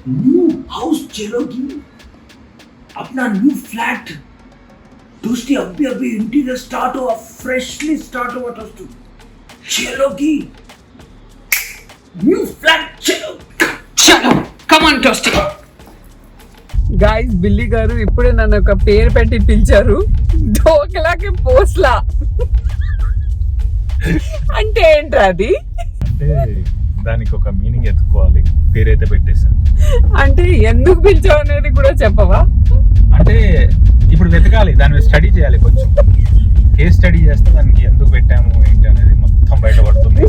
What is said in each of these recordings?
New house चलोगी, अपना new flat दोस्ती, अभी अभी इंटीरियर स्टार्ट हुआ, फ्रेशली स्टार्ट हुआ दोस्तों, चलोगी न्यू फ्लैट, चलो चलो कम ऑन दोस्ती. గాయ్స్ బిల్లీ గారు ఇప్పుడే నన్ను ఒక పేరు పెట్టి పిలిచారు, డోకలాకి పోస్లా. అంటే ఏంట్రా అది? అంటే దానికి ఒక మీనింగ్ ఎత్తుకోవాలి, పేరైతే పెట్టేశాను. అంటే ఎందుకు పిలిచావు అనేది కూడా చెప్పవా? అంటే ఇప్పుడు వెతకాలి, దాని మీద స్టడీ చేయాలి, కొంచెం కేస్ స్టడీ చేస్తే దానికి ఎందుకు పెట్టాము ఏంటి అనేది మొత్తం బయటపడుతుంది.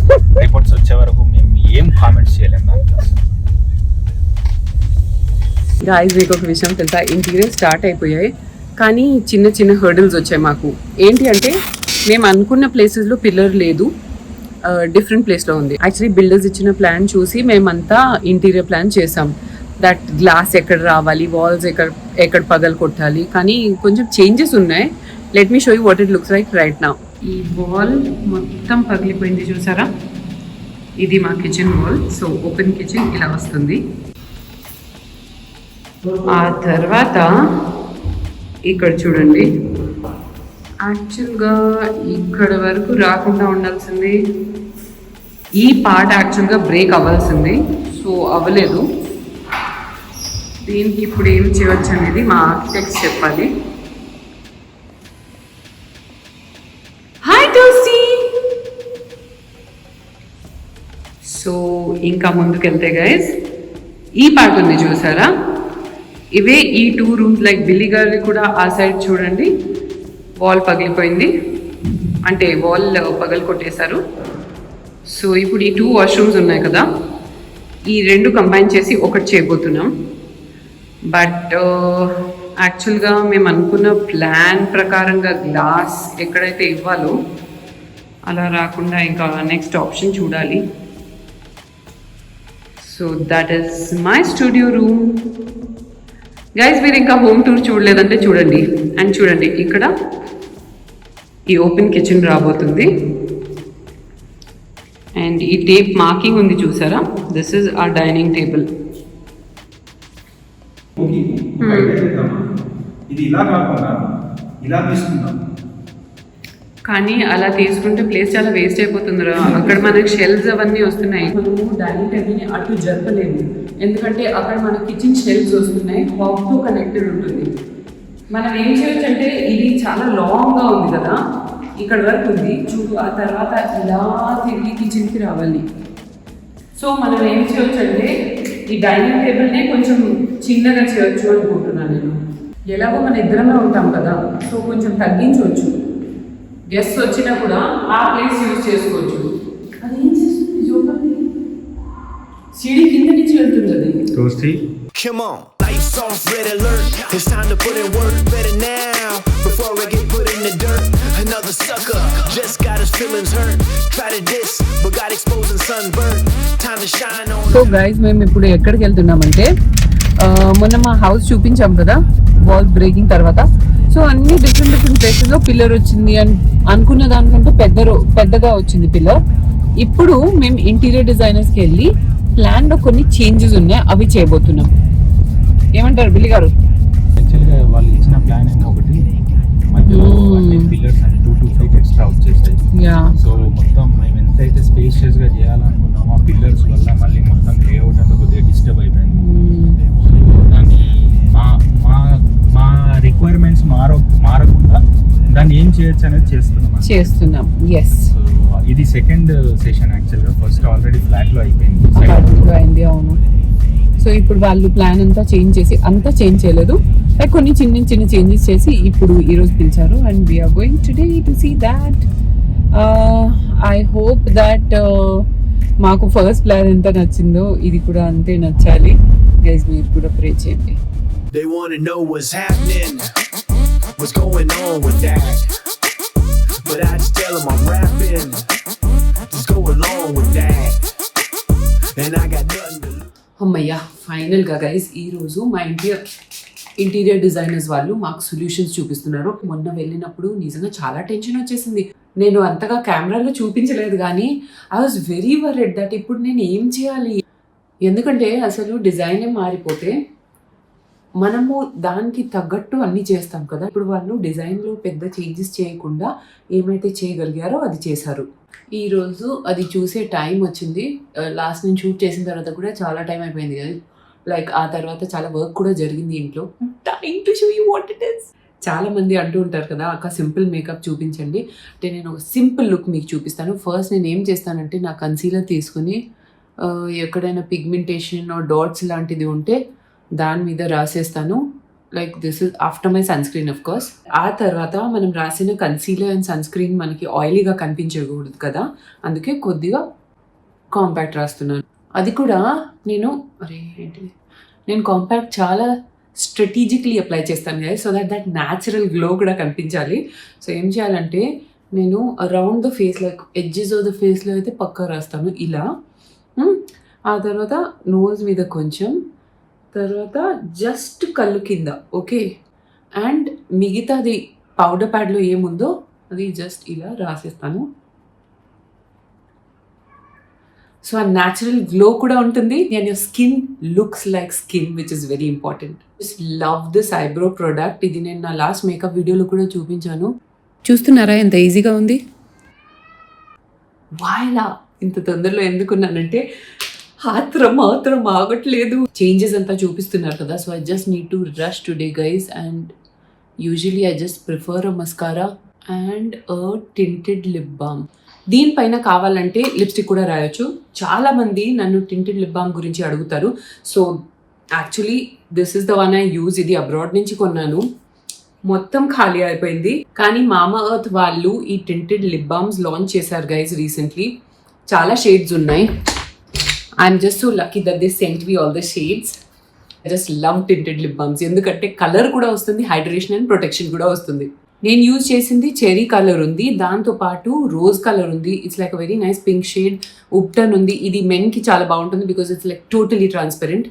రిపోర్ట్స్ వచ్చే వరకు మేము ఏం కామెంట్స్ చేయలేము దానికి. గాయ్స్ మీకు ఒక విషయం తెలుసా, ఇంటీరియర్ స్టార్ట్ అయిపోయాయి కానీ చిన్న చిన్న హర్డిల్స్ వచ్చాయి మాకు. ఏంటి అంటే మేము అనుకున్న ప్లేసెస్లో పిల్లర్ లేదు, డిఫరెంట్ ప్లేస్లో ఉంది. యాక్చువల్లీ బిల్డర్స్ ఇచ్చిన ప్లాన్ చూసి మేమంతా ఇంటీరియర్ ప్లాన్ చేసాం. దట్ గ్లాస్ ఎక్కడ రావాలి, వాల్స్ ఎక్కడ పగలు కొట్టాలి, కానీ కొంచెం చేంజెస్ ఉన్నాయి. Let me show you what it looks like right now. ఈ వాల్ మొత్తం పగిలిపోయింది చూసారా, ఇది మా kitchen wall. So open kitchen ఇలా వస్తుంది. ఆ తర్వాత ఇక్కడ చూడండి, యాక్చువల్గా ఇక్కడ వరకు రాకుండా ఉండాల్సింది, ఈ పార్ట్ యాక్చువల్గా బ్రేక్ అవ్వాల్సింది, సో అవ్వలేదు. దీనికి ఇప్పుడు ఏం చేయవచ్చు అనేది మా ఆర్కిటెక్ట్స్ చెప్పాలి. హాయ్ టోస్టీ. సో ఇంకా ముందుకెళ్తే గైస్, ఈ పార్ట్ ఉంది చూసారా, ఇవే ఈ 2 రూమ్స్. లైక్ బిల్లీ గారి కూడా ఆ సైడ్ చూడండి, వాల్ పగిలిపోయింది, అంటే వాల్ పగలు కొట్టేశారు. సో ఇప్పుడు ఈ 2 వాష్రూమ్స్ ఉన్నాయి కదా, ఈ 2 కంబైన్ చేసి ఒకటి చేయబోతున్నాం. బట్ యాక్చువల్గా మేము అనుకున్న ప్లాన్ ప్రకారంగా గ్లాస్ ఎక్కడైతే ఇవ్వాలో అలా రాకుండా ఇంకా నెక్స్ట్ ఆప్షన్ చూడాలి. So that is my studio room. Guys మీరు ఇంకా హోమ్ టూర్ చూడలేదంటే చూడండి. అండ్ చూడండి, ఇక్కడ ఈ ఓపెన్ కిచెన్ రాబోతుంది. అండ్ ఈ టేప్ మార్కింగ్ ఉంది చూసారా, this is our dining table. ఇది ఇలా కాకుండా ఇలా తీసుకుందాం, కానీ అలా తీసుకుంటే ప్లేస్ చాలా వేస్ట్ అయిపోతుందిరా. అక్కడ మనకి షెల్ఫ్స్ అవన్నీ వస్తున్నాయి. మనము డైనింగ్ టేబుల్ని అటు జరపలేము, ఎందుకంటే అక్కడ మన కిచెన్ షెల్ఫ్స్ వస్తున్నాయి, హాబ్తో కనెక్టెడ్ ఉంటుంది. మనం ఏం చేయొచ్చు అంటే, ఇది చాలా లాంగ్గా ఉంది కదా, ఇక్కడ వరకు ఉంది చూడు, ఆ తర్వాత ఇలా తిరిగి కిచెన్కి రావాలి. సో మనం ఏం చేయొచ్చు అంటే, ఈ డైనింగ్ టేబుల్నే కొంచెం చిన్నగా చేయొచ్చు అనుకుంటున్నాను నేను. ఎలాగో మన ఇద్దరమే ఉంటాం కదా, సో కొంచెం తగ్గించవచ్చు. గెస్ట్ వచ్చినా కూడా ఆ ప్లేస్ యూజ్ చేసుకోవచ్చు. అది ఏం చేస్తుంది చూడండి, సీడీ కింద నుంచి వెళ్తుంది అది. Come on, lights off, red alert. It's time to put in work better now before I get put in the dirt. Another sucker just got his feelings hurt. Try to diss but got exposed and sunburned. Time to shine on. So guys మేము ఇప్పుడు ఎక్కడికి వెళ్తున్నామంటే, మొన్న మా house చూపించాం కదా wall breaking తర్వాత. So అన్ని different ప్లేసెస్లో పిల్లర్ వచ్చింది అని అనుకున్న దానికంటే పెద్దగా వచ్చింది పిల్లర్. ఇప్పుడు మేము ఇంటీరియర్ డిజైనర్స్కి వెళ్ళి ప్లాన్లో కొన్ని చేంజెస్ ఉన్నాయి, అవి చేయబోతున్నాం. ఏమంటారు బిల్లి గారు? యాక్చువల్గా వాళ్ళు ఇచ్చిన ప్లాన్ ఏమో ఒకటి, మధ్యలో పిల్లర్స్ అని 2 to 5 ఎక్స్ట్రా వచ్చేసాయి. సో మొత్తం మేము ఎంతైతే స్పేషియస్గా చేయాలనుకున్నామో ఆ పిల్లర్స్ వల్ల మళ్ళీ మొత్తం లేఅవుట్ అంతా కొద్దిగా డిస్టర్బ్ అయిపోయింది. దాన్ని మా రిక్వైర్మెంట్స్ మారకుండా దాన్ని ఏం చేయొచ్చు అనేది చేస్తున్నాం. ఎస్, ఇది సెకండ్ సెషన్. యాక్చువల్గా ఫస్ట్ ఆల్రెడీ ఫ్లాట్లో అయిపోయింది. అవును. సో ఇప్పుడు వాళ్ళు ప్లాన్ అంతా చేంజ్ చేసి, అంతా చేంజ్ చేయలేదు, లైక్ కొన్ని చిన్న చేంజెస్ చేసి ఇప్పుడు ఈరోజు పిలిచారు. And we're going today to see that. I hope that మాకు ఫస్ట్ ప్లాన్ ఎంత నచ్చిందో ఇది కూడా అంతే నచ్చాలి. గైస్ మీరు కూడా ప్రే చేయండి. They want to know what's happening, what's going on with that. But I just tell them I'm rapping, just go along with that. And I got nothing to lose. అమ్మయ్యా, ఫైనల్గా గైస్ ఈరోజు మా interior designers వాళ్ళు మాకు solutions చూపిస్తున్నారు. మొన్న వెళ్ళినప్పుడు నిజంగా చాలా టెన్షన్ వచ్చేసింది. నేను అంతగా కెమెరాలో చూపించలేదు కానీ I was very worried that ఇప్పుడు నేను ఏం చేయాలి. ఎందుకంటే అసలు డిజైనే మారిపోతే మనము దానికి తగ్గట్టు అన్నీ చేస్తాం కదా. ఇప్పుడు వాళ్ళు డిజైన్లో పెద్ద చేంజెస్ చేయకుండా ఏమైతే చేయగలిగారో అది చేశారు. ఈరోజు అది చూసే టైం వచ్చింది. లాస్ట్ నేను షూట్ చేసిన తర్వాత కూడా చాలా టైం అయిపోయింది కదా. లైక్ ఆ తర్వాత చాలా వర్క్ కూడా జరిగింది ఇంట్లో. Time to show you what it is. చాలా మంది అంటూ ఉంటారు కదా అక్క సింపుల్ మేకప్ చూపించండి అంటే, నేను ఒక సింపుల్ లుక్ మీకు చూపిస్తాను. ఫస్ట్ నేను ఏం చేస్తానంటే నా కన్సీలర్ తీసుకుని ఎక్కడైనా పిగ్మెంటేషన్ డాట్స్ లాంటిది ఉంటే దాని మీద రాసేస్తాను. Like this is after my sunscreen of course. ఆ తర్వాత మనం రాసిన కన్సీలర్ అండ్ సన్ స్క్రీన్ మనకి ఆయిలీగా కనిపించకూడదు కదా, అందుకే కొద్దిగా కాంపాక్ట్ రాస్తున్నాను. అది కూడా నేను కాంపాక్ట్ చాలా స్ట్రాటజిక్లీ అప్లై చేస్తాను కదా, సో దట్ న్యాచురల్ గ్లో కూడా కనిపించాలి. సో ఏం చేయాలంటే నేను around the face like edges of the ఫేస్లో అయితే పక్కా రాస్తాను ఇలా. ఆ తర్వాత నోజ్ మీద కొంచెం, తర్వాత జస్ట్ కళ్ళు కింద, ఓకే. అండ్ మిగతాది పౌడర్ ప్యాడ్లో ఏముందో అది జస్ట్ ఇలా రాసేస్తాను. సో ఆ న్యాచురల్ గ్లో కూడా ఉంటుంది and your skin looks like skin, which is very important. Just love this eyebrow product. ఇది నేను నా లాస్ట్ మేకప్ వీడియోలో కూడా చూపించాను. చూస్తున్నారా ఎంత ఈజీగా ఉంది? వాయిలా ఇంత తొందరలో ఎందుకున్నానంటే మాత్రం ఆగట్లేదు. చేంజెస్ అంతా చూపిస్తున్నారు కదా, so I just need to rush today guys. And usually I just prefer a mascara and a tinted lip balm. దీనిపైన కావాలంటే లిప్స్టిక్ కూడా రాయొచ్చు. చాలామంది నన్ను టింటెడ్ లిప్ బామ్ గురించి అడుగుతారు. So actually this is the one I use. ఇది abroad నుంచి కొన్నాను, మొత్తం ఖాళీ అయిపోయింది. కానీ మామా ఎర్త్ వాళ్ళు ఈ టింటెడ్ లిప్ బామ్స్ లాంచ్ చేశారు గైస్ రీసెంట్లీ. చాలా షేడ్స్ ఉన్నాయి. I'm just so lucky that they sent me all the shades. I just love tinted lip balms ఎందుకంటే కలర్ కూడా వస్తుంది, హైడ్రేషన్ అండ్ ప్రొటెక్షన్ కూడా వస్తుంది. నేను యూజ్ చేసింది చెరీ కలర్ ఉంది, దాంతోపాటు రోజ్ కలర్ ఉంది. It's like a very nice pink shade. ఉప్టన్ ఉంది, ఇది మెన్కి చాలా బాగుంటుంది because it's like totally transparent.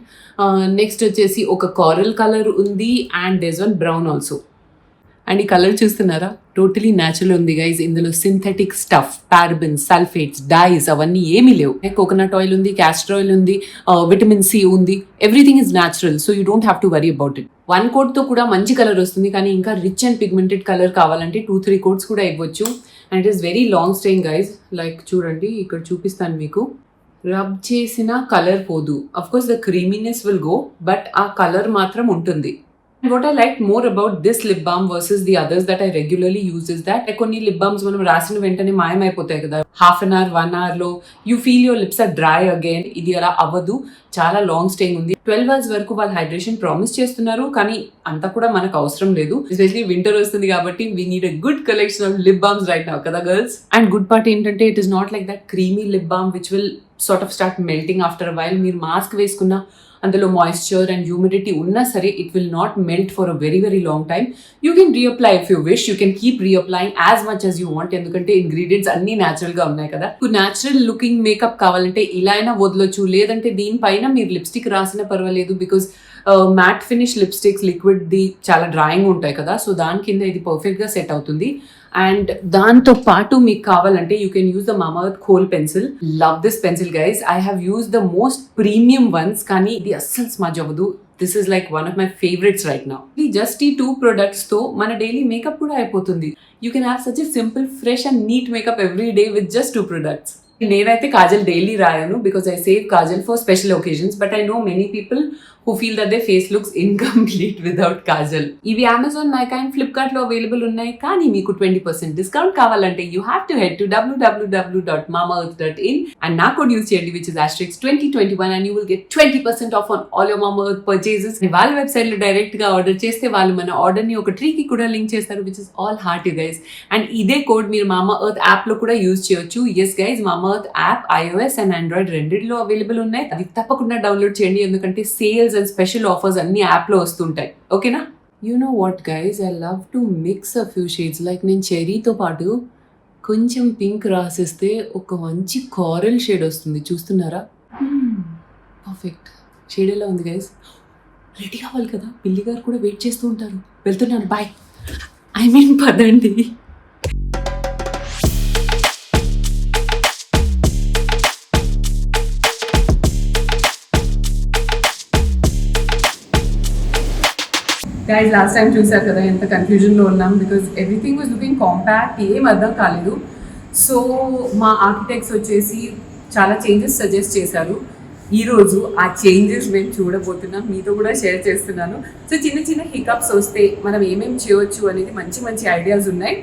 Next వచ్చేసి ఒక కారల్ కలర్ ఉంది and this one brown also. And ఈ కలర్ చూస్తున్నారా, టోటలీ న్యాచురల్ ఉంది గైజ్. ఇందులో synthetic stuff, parabens, sulphates, dyes అవన్నీ ఏమీ లేవు. కోకోనట్ ఆయిల్ ఉంది, క్యాస్టర్ ఆయిల్ ఉంది, విటమిన్ సి ఉంది. Everything is natural, so you don't have to worry about it. 1 కోట్తో కూడా మంచి కలర్ వస్తుంది, కానీ ఇంకా రిచ్ అండ్ పిగ్మెంటెడ్ కలర్ కావాలంటే 2-3 కోట్స్ కూడా ఇవ్వచ్చు. And it is very long staying guys. Like చూడండి ఇక్కడ చూపిస్తాను మీకు. రబ్ చేసిన కలర్ పోదు, of course the creaminess will go, but ఆ కలర్ మాత్రం ఉంటుంది. And what I like more about this lip balm versus the others that I regularly use is that కొన్ని lip balms మనం రాసిన వెంటనే మాయమైపోతాయి కదా, హాఫ్ అన్ అవర్ 1 అవర్లో you feel your lips are dry again. ఇది అలా అవ్వదు, చాలా లాంగ్ స్టేయింగ్ ఉంది. 12 hours వరకు వాళ్ళు హైడ్రేషన్ ప్రామిస్ చేస్తున్నారు, కానీ అంతా కూడా మనకు అవసరం లేదు. ఎస్పెషల్లీ వింటర్ వస్తుంది కాబట్టి we need a good collection of lip balms right now కదా గర్ల్స్. అండ్ గుడ్ పార్ట్ ఏంటంటే it is not like that creamy lip balm which will sort of start melting after a while. మీరు mask వేసుకున్న అందులో moisture and humidity ఉన్నా సరే it will not melt for a very very long time. You can reapply if you wish, you can keep reapplying as much as you want, ఎందుకంటే ingredients అన్ని న్యాచురల్గా ఉన్నాయి కదా. న్యాచురల్ లుకింగ్ మేకప్ కావాలంటే ఇలా అయినా వదలొచ్చు, లేదంటే దీనిపైన మీరు లిప్స్టిక్ రాసినా పర్వాలేదు బికాస్ మ్యాట్ ఫినిష్ లిప్స్టిక్స్ లిక్విడ్ది చాలా డ్రాయింగ్ ఉంటాయి కదా, సో దాని కింద ఇది పర్ఫెక్ట్గా సెట్ అవుతుంది. అండ్ దాంతో పాటు మీకు కావాలంటే you can use the Mamaearth kohl pencil. Love this pencil guys. I have use the most premium ones, కానీ ఇది అస్సలు స్మజ్ అవ్వదు. This is like one of my favourites right now. Just ఈ 2 products తో మన daily makeup కూడా అయిపోతుంది. You can have such a simple, fresh and neat makeup every day with just 2 products. నేనైతే కాజల్ డైలీ రాయను because I save Kajal for special occasions, but I know many people who feel that their face looks incomplete without kajal. ఇవి Amazon, Nykaa and Flipkart లో available ఉన్నాయి, కానీ మీకు 20% discount కావాలంటే you have to head to www.mamaearth.in and నా code use చేయండి which is *2021 and you will get 20% off on all your Mama Earth purchases. వాళ్ళ website లో డైరెక్ట్ గా ఆర్డర్ చేస్తే వాళ్ళు మన ఆర్డర్ ని ఒక ట్రీ కి కూడా లింక్ చేస్తారు which is all heart you guys. And ఇదే కోడ్ మీరు మామా ఎర్త్ యాప్ లో కూడా యూజ్ చేయొచ్చు. yes guys, మామా earth app iOS and Android రెండిట్లో అవైలబుల్ ఉన్నాయి. అది తప్పకుండా డౌన్లోడ్ చేయండి, ఎందుకంటే సేల్స్ అండ్ స్పెషల్ ఆఫర్స్ అన్ని యాప్ లో వస్తుంటాయి. ఓకేనా? You know what guys, I love to mix a few shades. Like నేను చెరీతో పాటు కొంచెం పింక్ రాసిస్తే ఒక మంచి కారల్ షేడ్ వస్తుంది. చూస్తున్నారా? పర్ఫెక్ట్ షేడ్ ఎలా ఉంది గైస్? రెడీ అవ్వాలి కదా, పిల్లి గారు కూడా వెయిట్ చేస్తూ ఉంటారు. వెళ్తున్నాను, బాయ్. పదండి. గైస్ లాస్ట్ టైం చూసారు కదా ఎంత కన్ఫ్యూజన్లో ఉన్నాం, because everything was looking compact, ఏం అర్థం కాలేదు. సో మా ఆర్కిటెక్ట్స్ వచ్చేసి చాలా చేంజెస్ సజెస్ట్ చేశారు. ఈరోజు ఆ చేంజెస్ మేము చూడబోతున్నాం, మీతో కూడా షేర్ చేస్తున్నాను. సో చిన్న చిన్న హికప్స్ వస్తే మనం ఏమేమి చేయవచ్చు అనేది మంచి మంచి ఐడియాస్ ఉన్నాయి.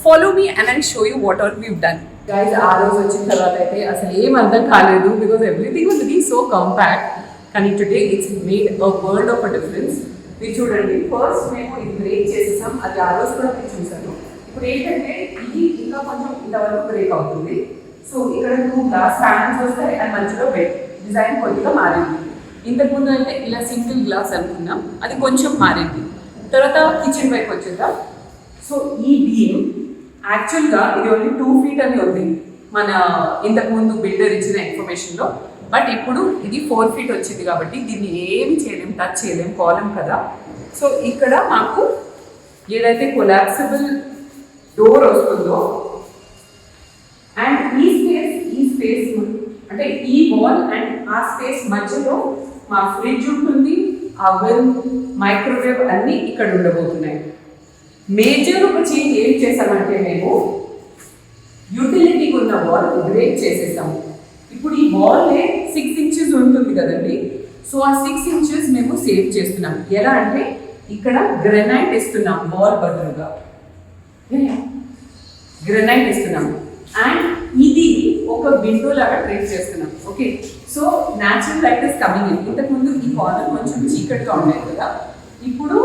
Follow me and I show you what are we've done. Guys ఆ రోజు వచ్చిన తర్వాత అయితే అసలు ఏం అర్థం కాలేదు, because everything was looking so compact. కానీ today it's made a world of a difference. మీరు చూడండి, ఫస్ట్ మేము ఇది బ్రేక్ చేసేసాం, అది ఆ రోజు కూడా మీరు చూసాను. ఇప్పుడు ఏంటంటే ఇది ఇంకా కొంచెం ఇంతవరకు బ్రేక్ అవుతుంది. సో ఇక్కడ 2 గ్లాస్ ప్యానల్స్ వస్తాయి అండ్ మధ్యలో బెడ్ డిజైన్ కొద్దిగా మారింది. ఇంతకుముందు అయితే ఇలా సింగిల్ గ్లాస్ అనుకున్నాం, అది కొంచెం మారింది. తర్వాత కిచెన్ వైపు వచ్చేద్దాం. సో ఈ బీమ్ యాక్చువల్గా ఇది ఓన్లీ 2 feet అని ఉంది మన ఇంతకుముందు బిల్డర్ ఇచ్చిన ఇన్ఫర్మేషన్లో. బట్ ఇప్పుడు ఇది 4 feet వచ్చింది కాబట్టి దీన్ని ఏమి చేయలేం, టచ్ చేయలేం, కాలం కదా. సో ఇక్కడ మాకు ఏదైతే కొలాప్సిబుల్ డోర్ వస్తుందో అండ్ ఈ స్పేస్ అంటే ఈ వాల్ అండ్ ఆ స్పేస్ మధ్యలో మా ఫ్రిడ్జ్ ఉంటుంది, అవెన్, మైక్రోవేవ్ అన్నీ ఇక్కడ ఉండబోతున్నాయి. మేజర్ ఒక చేంజ్ ఏం చేసామంటే మేము యూటిలిటీకి ఉన్న వాల్ బ్రేక్ చేసేసాము. ఇప్పుడు ఈ వాల్లే 6 inches ఉంటుంది కదండి. సో ఆ 6 inches మేము సేవ్ చేస్తున్నాం. ఎలా అంటే ఇక్కడ గ్రెనైట్ ఇస్తున్నాం, వాల్ బదులుగా గ్రెనైట్ ఇస్తున్నాం. అండ్ ఇది ఒక విండో లాగా ట్రీట్ చేస్తున్నాం. Okay, so natural light is coming in. ఇంతకుముందు ఈ కార్నర్ కొంచెం చీకటిగా ఉండేది కదా, ఇప్పుడు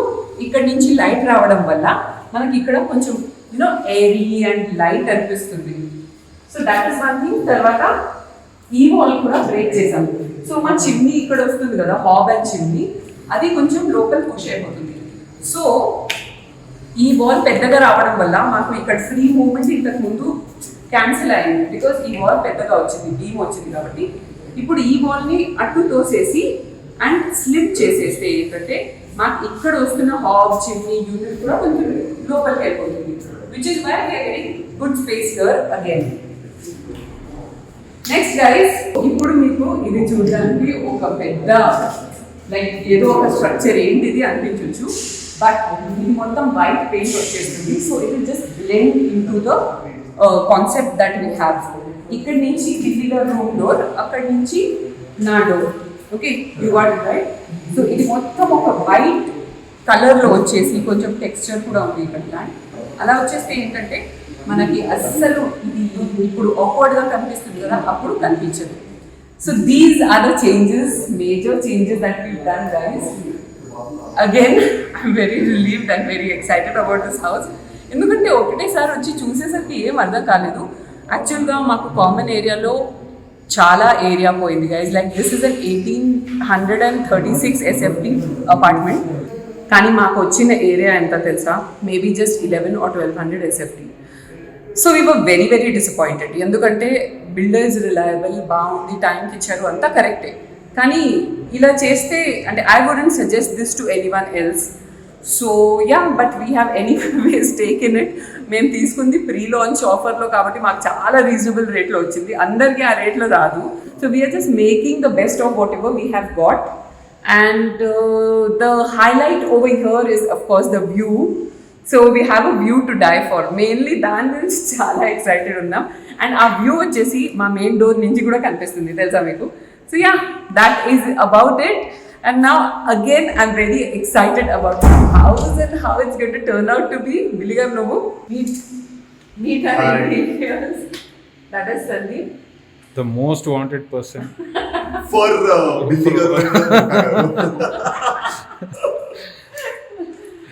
ఇక్కడ నుంచి లైట్ రావడం వల్ల మనకి ఇక్కడ కొంచెం యూనో ఎయిరీ అండ్ లైట్ అనిపిస్తుంది. So that is one thing. తర్వాత ఈ వాల్ కూడా బ్రేక్ చేసాం. సో మా చిమ్నీ ఇక్కడ వస్తుంది కదా, హాబ్ అండ్ చిమ్నీ, అది కొంచెం లోపల పుష్ అయిపోతుంది. సో ఈ వాల్ పెద్దగా రావడం వల్ల మాకు ఇక్కడ ఫ్రీ మూవ్మెంట్ ఇంతకు ముందు క్యాన్సిల్ అయింది, బికాస్ ఈ వాల్ పెద్దగా వచ్చింది, బీమ్ వచ్చింది కాబట్టి. ఇప్పుడు ఈ వాల్ని అటు తోసేసి అండ్ స్లిప్ చేసేస్తే ఏంటంటే మాకు ఇక్కడ వస్తున్న హాబ్, చిమ్నీ, యూనిట్ కూడా కొంచెం లోపలికి వెళ్ళిపోతుంది, which is why we are getting good space here again. Next guys, ఇప్పుడు మీకు ఇది చూడడానికి ఒక పెద్ద లైక్ ఏదో ఒక స్ట్రక్చర్ ఏంటిది అనిపించవచ్చు, బట్ ఇది మొత్తం వైట్ పెయింట్ వచ్చేస్తుంది. So it will just blend in to the concept that we have. ఇక్కడ నుంచి ఢిల్లీలో రూమ్ డోర్, అక్కడి నుంచి నా door. Okay, you what it right. So ఇది మొత్తం ఒక వైట్ కలర్లో వచ్చేసి కొంచెం టెక్స్చర్ కూడా ఉంది ఇక్కడ ప్లాంట్. అలా వచ్చేస్తే ఏంటంటే మనకి అస్సలు ఇది ఇప్పుడు ఆక్వర్డ్గా కనిపిస్తుంది కదా, అప్పుడు కనిపించదు. So these are the changes, major changes that we done guys. Again I'm very relieved and very excited about this house. ఎందుకంటే ఒకటేసారి వచ్చి చూసేసరికి ఏం అర్థం కాలేదు. యాక్చువల్గా మాకు కామన్ ఏరియాలో చాలా ఏరియా పోయింది guys. Like this is an 1836 SFT apartment, కానీ మాకు వచ్చిన ఏరియా ఎంత తెలుసా, maybe just 11 or 1200 SFT. So we were very very disappointed. ఎందుకంటే బిల్డర్ ఇస్ రిలయబుల్, బాగుంది, టైంకి ఇచ్చారు, అంతా కరెక్టే. కానీ ఇలా చేస్తే అంటే I wouldn't suggest this to anyone else. So yeah, but we have anyways taken it. మేము తీసుకుంది ప్రీ లాంచ్ ఆఫర్లో కాబట్టి మాకు చాలా రీజనబుల్ రేట్లో వచ్చింది, అందరికీ ఆ రేట్లో రాదు. So we're just making the best of whatever we have got. And the highlight over here is of course the view. So we have a view to die for. Mainly దాని గురించి చాలా excited ఉన్నాం. And ఆ view వచ్చేసి మా main door నుంచి కూడా కనిపిస్తుంది, తెలుసా మీకు. So yeah, that is about it. And now again I'm very excited about the house and how it's going to turn out to be. Billigam Nobu, meet her details. That is Sandeep, the most wanted person for Billiger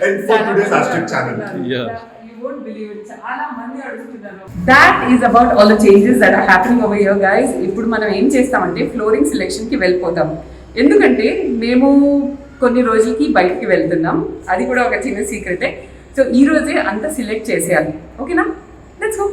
and for today's hashtag channel. Yeah. You won't believe it. Chaala mandi adugutunnaru. That is about all the changes that are happening over here, guys. ఇప్పుడు మనం ఏం చేస్తామంటే flooring selection కి వెళ్ళిపోతాం. ఎందుకంటే మేము కొన్ని రోజులకి బయటికి వెళ్తున్నాం, అది కూడా ఒక చిన్న సీక్రెటే. సో ఈ రోజే అంతా సెలెక్ట్ చేసేయాలి, ఓకేనా? Let's go.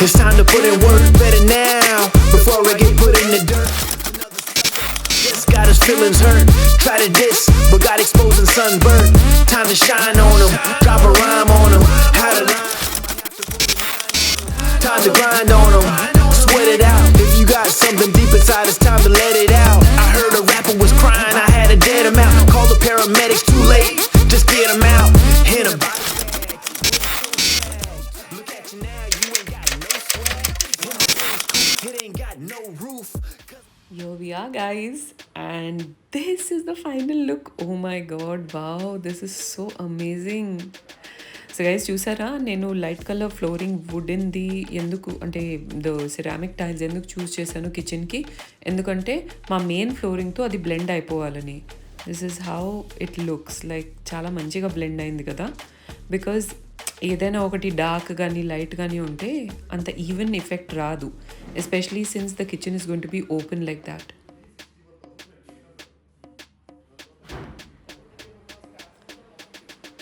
It's time to put in work better now before I get put in the dirt. Just got his feelings hurt. Try to diss, but got exposed and sunburned. Time to shine on him, drop a rhyme on him. How to time to grind on him, sweat it out. If you got something deep inside, it's time to let it out. I heard a rapper was crying, I had to dead him out. Call the paramedics, too late, just get him out. Hit him. Look at you now, you ain't got no swag. It ain't got no roof. Here we are, guys, and this is the final look. Oh my god, wow, this is so amazing. So guys చూసారా, నేను light colour flooring వుడెన్ది ఎందుకు అంటే ceramic tiles ఎందుకు చూస్ చేశాను కిచెన్కి, ఎందుకంటే మా main ఫ్లోరింగ్తో అది బ్లెండ్ అయిపోవాలని. This is how it looks like. చాలా మంచిగా బ్లెండ్ అయింది కదా, బికాజ్ ఏదైనా ఒకటి డార్క్ కానీ లైట్ కానీ ఉంటే అంత ఈవెన్ ఎఫెక్ట్ రాదు, especially since the kitchen is going to be open like that.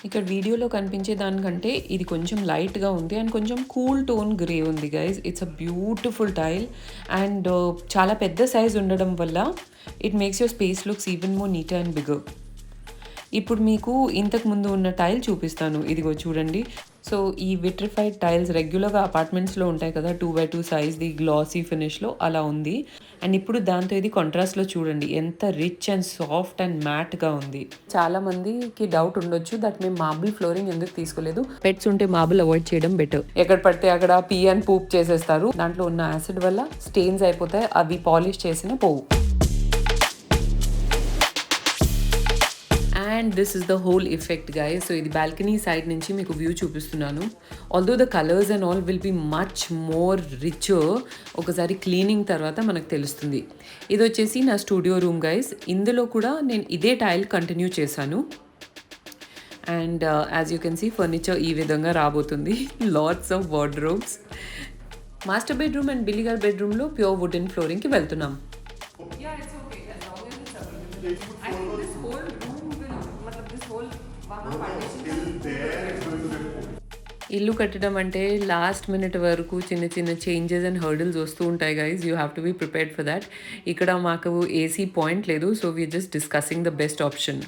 ఇక్కడ వీడియోలో కనిపించే దానికంటే ఇది కొంచెం లైట్గా ఉంది అండ్ కొంచెం కూల్ టోన్ గ్రే ఉంది guys. It's a beautiful tile and చాలా పెద్ద సైజ్ ఉండడం వల్ల it makes your space looks even more neater and bigger. ఇప్పుడు మీకు ఇంతకు ముందు ఉన్న టైల్ చూపిస్తాను, ఇదిగో చూడండి. సో ఈ విట్రిఫైడ్ టైల్స్ రెగ్యులర్గా అపార్ట్మెంట్స్లో ఉంటాయి కదా, 2x2 సైజ్ది గ్లాసీ ఫినిష్లో, అలా ఉంది. అండ్ ఇప్పుడు దాంతో ఇది కాంట్రాస్ట్లో చూడండి ఎంత రిచ్ అండ్ సాఫ్ట్ అండ్ మ్యాట్గా ఉంది. చాలా మందికి డౌట్ ఉండొచ్చు దట్ మేము మార్బుల్ ఫ్లోరింగ్ ఎందుకు తీసుకోలేదు. పెట్స్ ఉంటే మార్బుల్ అవాయిడ్ చేయడం బెటర్. ఎక్కడ పడితే అక్కడ పీ అండ్ పూప్ చేసేస్తారు, దాంట్లో ఉన్న యాసిడ్ వల్ల స్టెయిన్స్ అయిపోతాయి, అవి పాలిష్ చేసిన పోవు. And this is the whole effect guys. So ఇది బాల్కనీ సైడ్ నుంచి మీకు వ్యూ చూపిస్తున్నాను. Although the colours and all will be much more richer, ఒకసారి క్లీనింగ్ తర్వాత మనకు తెలుస్తుంది. ఇది వచ్చేసి నా స్టూడియో రూమ్ గైస్. ఇందులో కూడా నేను ఇదే టైల్ కంటిన్యూ చేశాను. And as you can see furniture ఈ విధంగా రాబోతుంది, lots of wardrobes. Master bedroom and Billy గారి బెడ్రూమ్లో ప్యూర్ వుడెన్ ఫ్లోరింగ్కి వెళ్తున్నాం. ఇల్లు కట్టడం అంటే లాస్ట్ మినిట్ వరకు చిన్న చిన్న చేంజెస్ అండ్ హర్డిల్స్ వస్తూ ఉంటాయి guys. You have to be prepared for that. ఇక్కడ మాకు ఏసీ పాయింట్ లేదు, so we're just discussing the best option.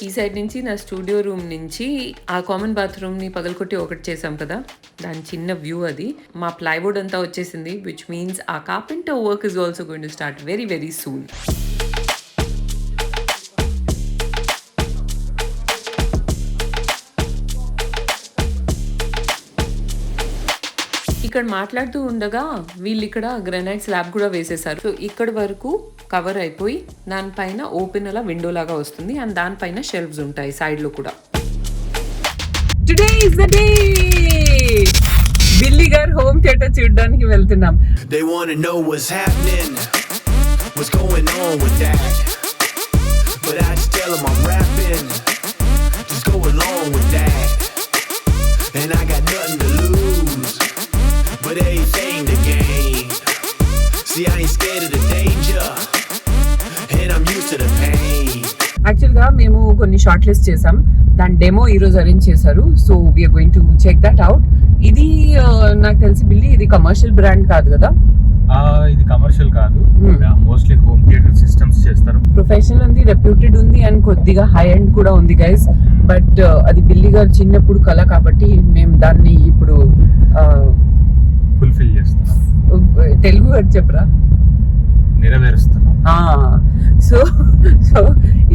ఈ సైడ్ నుంచి నా స్టూడియో రూమ్ నుంచి ఆ కామన్ బాత్రూమ్ని పగలకొట్టి ఒకటి చేసాం కదా, దాని చిన్న వ్యూ అది. మా ప్లైవుడ్ అంతా వచ్చేసింది, విచ్ మీన్స్ ఆ carpenter work is also going to start very very soon. ఇక్కడ మాట్లాడుతూ ఉండగా వీళ్ళు ఇక్కడ గ్రానైట్ స్లాబ్ కూడా వేసేసారు. సో ఇక్కడ వరకు కవర్ అయిపోయి దానిపైన ఓపెన్ అలా విండో లాగా వస్తుంది అండ్ దానిపైన షెల్ఫ్స్ ఉంటాయి సైడ్ లో కూడా. Today is the day, Billy గారు హోమ్ థియేటర్ చూడడానికి వెళ్తున్నాం. They wanna know what's happening, what's going on with that, but I just tell them I'm rapping, just go along with that, and I got nothing to lose, but everything to gain. See, I ain't scared of the danger, and I'm used to the pain. యాక్చువల్గా మేము కొన్ని short list చేసాం, దాని demo ఈరోజు arrange చేశారు. So we're going to check that out. ఇది నాకు తెలిసి బిల్లీ ఇది కమర్షియల్ బ్రాండ్ కాదు కదా? ఇది కమర్షియల్ కాదు, మోస్ట్లీ హోమ్ థియేటర్ సిస్టమ్స్ చేస్తారు. ప్రొఫెషనల్ ఉంది, రెప్యూటెడ్ ఉంది అండ్ కొద్దిగా హై ఎండ్ కూడా ఉంది గైస్. బట్ అది బిల్లీ గారు చిన్నప్పుడు కళ కాబట్టి మేము దాన్ని ఇప్పుడు ఫుల్ఫిల్ చేస్తున్నాం. తెలుగు వర్డ్ చెప్పరా? నెరవేరుస్తున్నాం. సో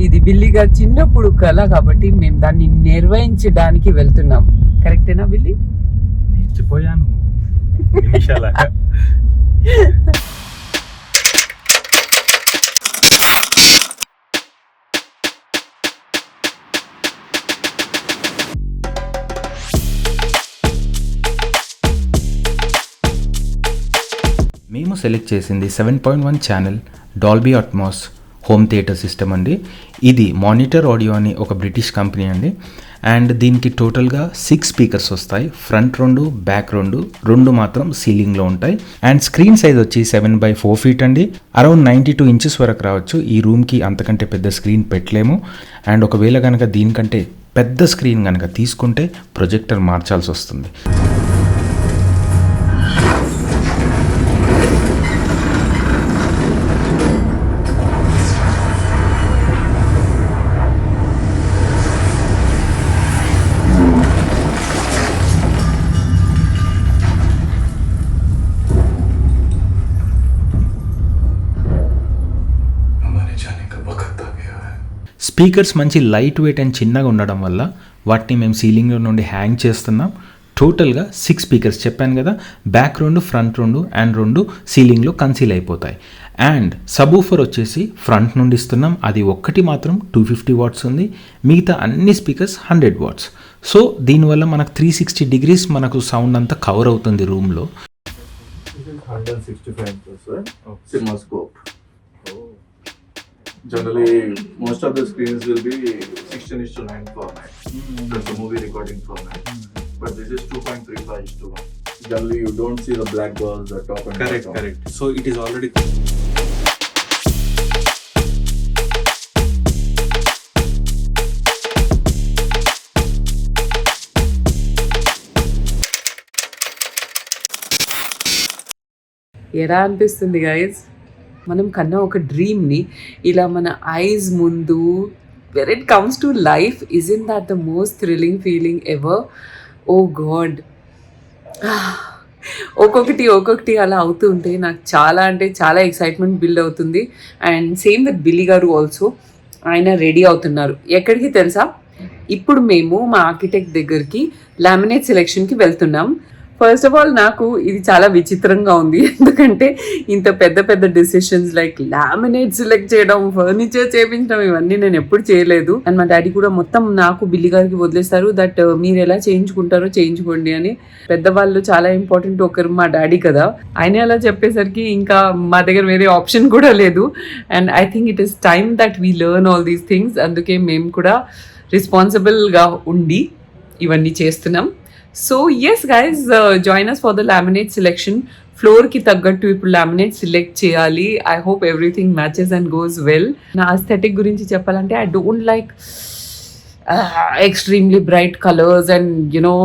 ఇది బిల్లీ గారు చిన్నప్పుడు కళ కాబట్టి మేము దాన్ని నిర్వహించడానికి వెళ్తున్నాం. కరెక్టేనా బిల్లీ? నేర్చిపోయాను నిమిషాల. మేము సెలెక్ట్ చేసింది 7.1 channel Dolby Atmos home theatre system అండి. ఇది మానిటర్ ఆడియో అని ఒక బ్రిటిష్ కంపెనీ అండి. అండ్ దీనికి టోటల్గా 6 స్పీకర్స్ వస్తాయి. ఫ్రంట్ 2, బ్యాక్ 2 మాత్రం సీలింగ్లో ఉంటాయి. అండ్ స్క్రీన్ సైజ్ వచ్చి 7/4 feet అండి. అరౌండ్ 92 inches వరకు రావచ్చు. ఈ రూమ్కి అంతకంటే పెద్ద స్క్రీన్ పెట్టలేము. అండ్ ఒకవేళ కనుక దీనికంటే పెద్ద స్క్రీన్ కనుక తీసుకుంటే ప్రొజెక్టర్ మార్చాల్సి వస్తుంది. స్పీకర్స్ మంచి లైట్ వెయిట్ అండ్ చిన్నగా ఉండడం వల్ల వాటిని మేము సీలింగ్ నుండి హ్యాంగ్ చేస్తున్నాం. టోటల్గా 6 స్పీకర్స్ చెప్పాను కదా, బ్యాక్ 2, ఫ్రంట్ 2 అండ్ 2 సీలింగ్లో కన్సీల్ అయిపోతాయి. అండ్ సబూఫర్ వచ్చేసి ఫ్రంట్ నుండి ఇస్తున్నాం. అది ఒక్కటి మాత్రం 250 watts ఉంది. మిగతా అన్ని స్పీకర్స్ 100 watts. సో దీనివల్ల మనకు 360 degrees మనకు సౌండ్ అంతా కవర్ అవుతుంది రూమ్లో. 165 inches, right? CinemaScope. Generally, most of the screens will be 16:9 format. That's the movie recording format. But this is 2.35:1. Generally, you don't see the black balls, the top and bottom. Correct. So it is already. ఎలా అనిపిస్తుంది guys? మనం కన్నా ఒక డ్రీమ్ని ఇలా మన eyes ముందు where it comes to life, isn't that the most thrilling feeling ever? Oh god, ఒక్కొక్కటి అలా అవుతూ ఉంటే నాకు చాలా అంటే చాలా ఎక్సైట్మెంట్ బిల్డ్ అవుతుంది. అండ్ సేమ్ విత్ బిల్లీ గారు ఆల్సో. ఆయన రెడీ అవుతున్నారు. ఎక్కడికి తెలుసా? ఇప్పుడు మేము మా ఆర్కిటెక్ట్ దగ్గరికి లామినేట్ సెలెక్షన్కి వెళ్తున్నాం. ఫస్ట్ ఆఫ్ ఆల్ నాకు ఇది చాలా విచిత్రంగా ఉంది, ఎందుకంటే ఇంత పెద్ద డెసిషన్స్ లైక్ లామినేట్ సెలెక్ట్ చేయడం, ఫర్నిచర్ చేయించడం, ఇవన్నీ నేను ఎప్పుడు చేయలేదు. అండ్ మా డాడీ కూడా మొత్తం నాకు బిల్లి గారికి వదిలేస్తారు, దట్ మీరు ఎలా చేయించుకుంటారో చేయించుకోండి అని. పెద్దవాళ్ళు చాలా ఇంపార్టెంట్. ఒకరు మా డాడీ కదా, ఆయన అలా చెప్పేసరికి ఇంకా మా దగ్గర వేరే ఆప్షన్ కూడా లేదు. And I think it is time that we learn all these things. అందుకే మేము కూడా రెస్పాన్సిబుల్గా ఉండి ఇవన్నీ చేస్తున్నాం. So yes guys, join us for the laminate selection. ఫ్లోర్కి తగ్గట్టు ఇప్పుడు లామినేట్ సెలెక్ట్ చేయాలి. I hope everything matches and goes well. నా అస్థెటిక్ గురించి చెప్పాలంటే I don't like extremely bright colours and you know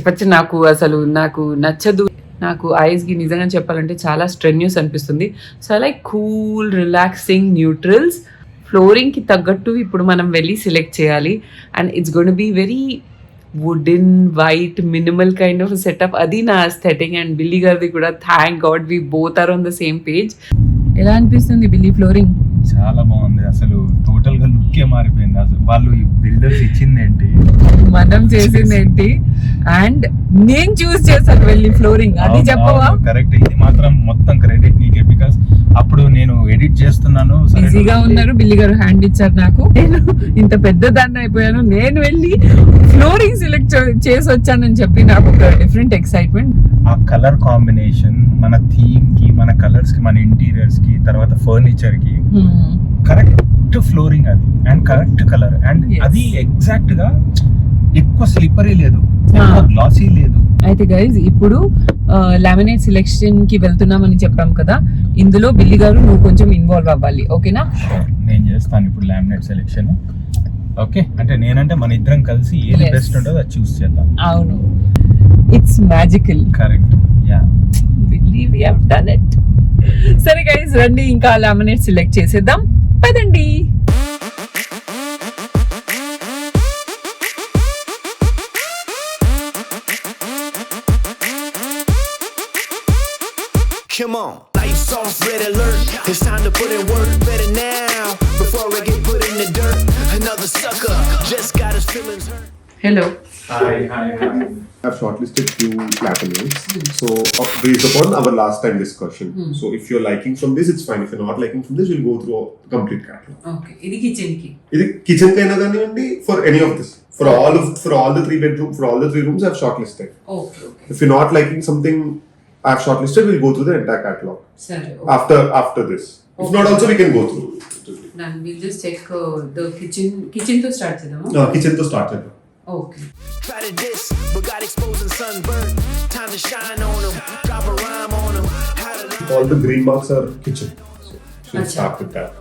పచ్చి నాకు నచ్చదు. నాకు ఐస్కి నిజంగా చెప్పాలంటే చాలా స్ట్రెన్యూస్ అనిపిస్తుంది. So I like cool, relaxing neutrals. ఫ్లోరింగ్కి తగ్గట్టు ఇప్పుడు మనం వెళ్ళి సెలెక్ట్ చేయాలి. And it's gonna be very wooden, white, minimal kind of setup. అది నా అస్థెటిక్. అండ్ బిల్లీ గారిది కూడా, thank God we both are on the same page. ఎలా అనిపిస్తుంది బిల్లీ ఫ్లోరింగ్? చాలా బాగుంది. అసలు టోటల్ గా లుక్కే మారిపోయింది. అసలు వాళ్ళు ఈ బిల్డర్స్ ఇచ్చింది ఏంటి, మనం చేసింది ఏంటి, అండ్ నేను చూస్ చేశాను వెళ్ళి ఫ్లోరింగ్. అది చెప్పవా? కరెక్ట్. ఇది మాత్రం మొత్తం క్రెడిట్ నీకే, బికాస్ అప్పుడు నేను ఎడిట్ చేస్తున్నాను, ఈజీగా ఉన్నారు. బిల్లి గారు హ్యాండ్ ఇచ్చారు నాకు. నేను ఇంత పెద్ద దాన్ని అయిపోయాను, నేను వెళ్ళి ఫ్లోరింగ్ సెలెక్ట్ చేసి వచ్చానని చెప్పి నాకు ఒక డిఫరెంట్ ఎక్సైట్మెంట్. ఆ కలర్ కాంబినేషన్ మన థీమ్ కి, మన కలర్స్ కి, మన ఇంటీరియర్స్ కి, తర్వాత ఫర్నిచర్ కి కరెక్ట్ ఫ్లోరింగ్ అది, అండ్ కరెక్ట్ కలర్. అండ్ అది ఎగ్జాక్ట్ గా ఎక్కువ స్లిప్పరీ లేదు, గ్లాసీ లేదు. అయితే గైజ్, ఇప్పుడు లామినేట్ సెలెక్షన్ కి వెళ్తున్నామని చెప్పాం కదా, ఇందులో బిల్లి గారు నువ్వు కొంచెం ఇన్వాల్వ్ అవ్వాలి, ఓకేనా? నేను చేస్తాను ఇప్పుడు లామినేట్ సెలెక్షన్. ఓకే, అంటే నేనంటే మన ఇద్దరం కలిసి ఏది బెస్ట్ ఉంటుందో అది చూస్ చేద్దాం. అవును, it's magical. Correct, yeah, believe we have done it. సరే గైజ్, రండి ఇంకా లామినేట్ సెలెక్ట్ చేసేద్దాం, పదండి. Come on, lights off, red alert. It's time to put in work, better now before I get put in the dirt. Another sucker just got his feelings hurt. Hello. Hi. I've shortlisted few laminates. So based upon our last time discussion. So if you're liking from this, it's fine. If you're not liking from this, we'll go through a complete catalog. Okay. ఇది kitchen కి. ఇది kitchen కైనా కానివ్వండి, for any of this. For all the 3 bedrooms, for all the 3 rooms, I've shortlisted. Okay. If you're not liking something I've shortlisted, we'll go through the entire catalog. సరే. After this. If not, also we can go through. Then we'll just check the kitchen తో start చేద్దాం. Kitchen to start చేద్దాం. Okay. Try to diss, but got exposed and sunburned. Time to shine on them, drop a rhyme on them. How to All the green marks are kitchen. So she'll Acha. start with that.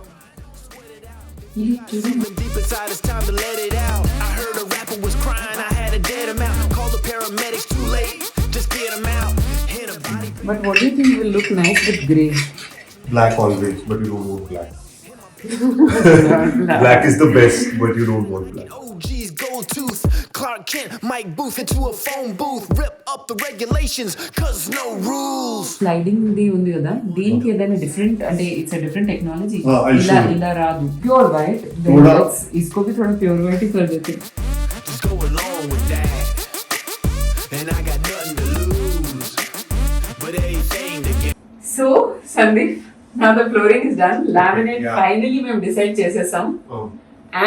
ఇది చూడండి. something deep inside, it's time to let it out. I heard a rapper was crying, I had to dead him out. Call the paramedics, too late, just get him out. Hit a body. But what do you think will look nice with grey? Black always, but you don't want black. Black is the best, but you don't want black. OG's gold tooth, Clark Kent, Mike Booth into a phone booth. Rip up the regulations, cause no rules. Sliding the ఉంది కదా, దీనికి ఏదైనా different అంటే it's different technology. I'll ఇలా show you. ఇలా రాదు. Pure white. थोड़ा- इसको भी थोड़ा प्योर वाइट ही कर देते. Just go along with that. And I got nothing to lose, but everything to get. So Sandeep, now the flooring is done. Laminate Yeah. finally మేము decide చేసేసాం. Oh.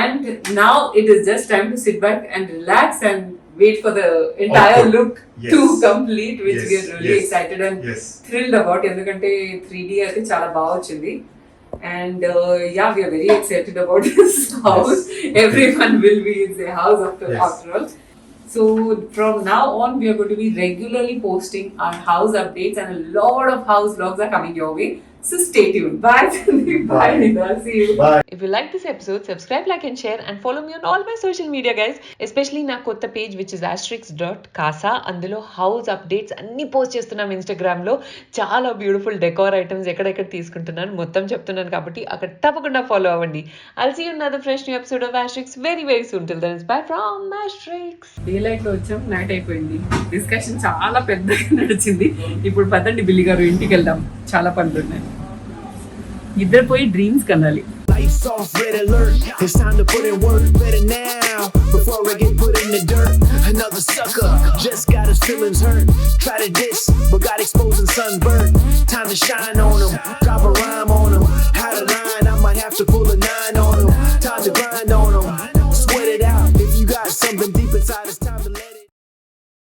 And now it is just time to sit back and relax and wait for the entire Okay. look Yes. to complete, which Yes, we are really yes, excited and yes. thrilled about. ఎందుకంటే 3D అయితే చాలా బాగా వచ్చింది. And yeah, we are very excited about this house. Everyone will be in the house after all. So from now on, we are going to be regularly posting our house updates, and a lot of house vlogs are coming your way. So stay tuned. Bye, Sandeep. Bye, Nida. See you. Bye. If you like this episode, subscribe, like and share and follow me on all my social media guys, especially na kotta page which is *casa. అందులో house updates అన్ని post చేస్తున్నాం Instagram లో. చాలా beautiful decor items ఎక్కడెక్కడ తీసుకుంటున్నాను మొత్తం చెప్తున్నాను కాబట్టి అక్కడ తప్పకుండా ఫాలో అవ్వండి. I'll see you in another fresh new episode of Asterix very very soon. Till then, it's bye from Asterix. Day light లో వచ్చాం, నైట్ అయిపోయింది. డిస్కషన్ చాలా పెద్దగా నడిచింది. ఇప్పుడు పదండి బిల్లి గారు, ఇంటికి వెళ్దాం, చాలా పనులు ఉన్నాయి. ఇద్దరు పోయి డ్రీమ్స్ కనాలి. Lights off, red alert. It's time to put in work better now before I get put in the dirt. Another sucker just got his feelings hurt. Try to diss, but got exposed and sunburned. Time to shine on him, drop a rhyme on him. How to line, I might have to pull a 9 on him.